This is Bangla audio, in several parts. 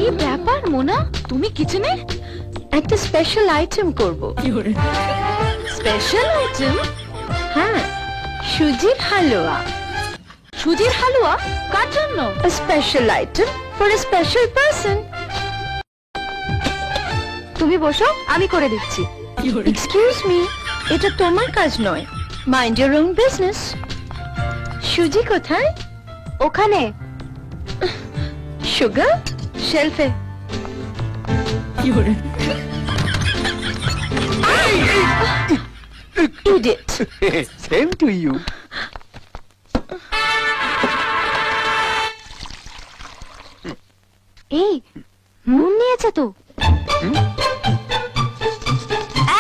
কি ব্যাপার মোনা, তুমি কিচেনে একটা স্পেশাল আইটেম করব। Special item? হ্যাঁ, সুজির হালুয়া। সুজির হালুয়া কার জন্য? Special item for a special person. তুমি বসো, আমি করে দিচ্ছি। এক্সকিউজ মি, এটা তোমার কাজ নয়। Mind your own business. সুজি কোথায়? ওখানে। Sugar শেলফে। Idiot. Same to you. এই নুন নিয়েছে তো।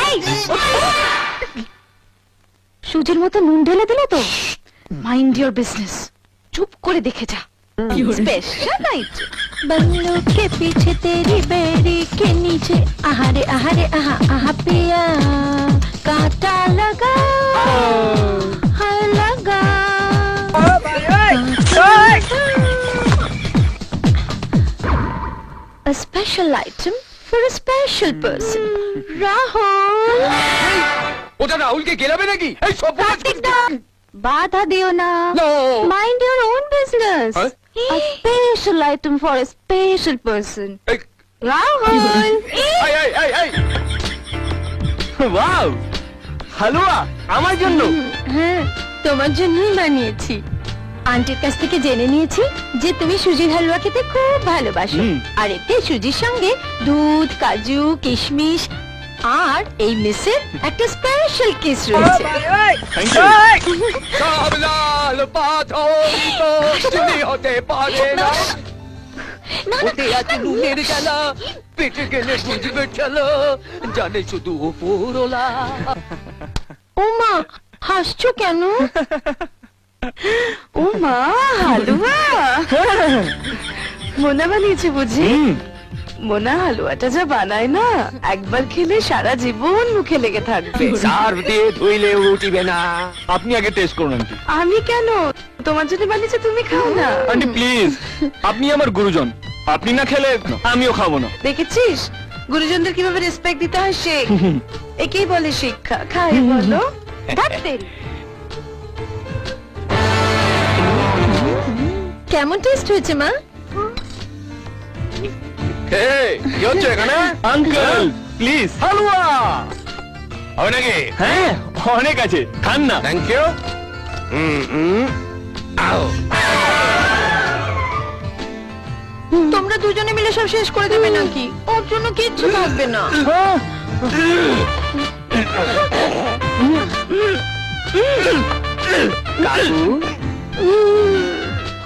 এই সুজির মতো নুন ঢেলে দিলে তো। Mind your business. চুপ করে দেখে যা। स्पेशल आइटम बंगलों के पीछे तेरी बेड़ी के नीचे आहारे आहारे आहा आहा पिया कांटा लगा हाय लगा a special item for a special person Rahul ওটা রাহুলকে গেলাবে নাকি? এই সব বাধা দিও না। Mind your own business. A special item for a special person. Rahul. Wow, halwa আমার জন্য? হ্যাঁ, তোমার জন্যই বানিয়েছি। আন্টির কাছ থেকে জেনে নিয়েছি যে তুমি সুজির হালুয়া খেতে খুব ভালোবাসো। আর এতে সুজির সঙ্গে দুধ, কাজু, কিশমিশ আর এই মিসের একটা স্পেশাল কিস রয়েছে। সাবলাল পাথর তো চিনি হতে পারে না। ওতে আছে নুনের জ্বালা, পেটে গেলে বুঝবে চলো, জানে শুধু ওপরওয়ালা। ওমা, হাসছো কেন? ওমা, হালুয়া মোনা বানিয়েছে বুঝি? মোনা হালুয়াটা যা বানায় না, একবার খেলে সারা জীবন মুখে লেগে থাকবে। সার্ফ দিয়ে ধুইলে উঠিবে না। আপনি আগে টেস্ট করুন আন্টি। আমি কেন? তোমার জন্য বানিয়েছে, তুমি খাও না। আন্টি প্লিজ, আপনি আমার গুরুজন, আপনি না খেলে আমিও খাবো না। দেখেছিস গুরুজনদের কিভাবে রেসপেক্ট দিতে হয় শেখ। একেই বলে শিক্ষা। খাই বলো। কেমন টেস্ট হয়েছে মা? কি হচ্ছে এখানে? আঙ্কেল প্লিজ হালুয়া হবে নাকি? হ্যাঁ অনেক আছে, খান না। Thank you. তোমরা দুজনে মিলে সব শেষ করে দেবে নাকি? ওর জন্য কিচ্ছু থাকবে না। কাকু,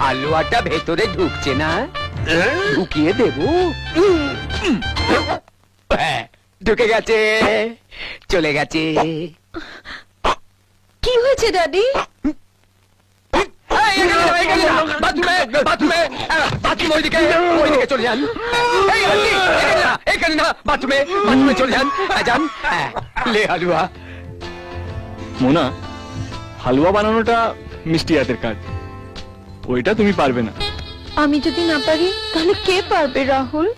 হালুয়াটা ভেতরে ঢুকছে না, ঢুকিয়ে দেবো। ঢুকে গেছে, চলে গেছে। কি হয়েছে দাদি? ওইদিকে চলে যান। এখানে না, বাথরুমে চলে যান। যান, লে হালুয়া। মোনা, হালুয়া বানানোটা মিষ্টি হাতের কাজ, ওইটা তুমি পারবে না। আমি যদি না পারি তাহলে কে পারবে রাহুল?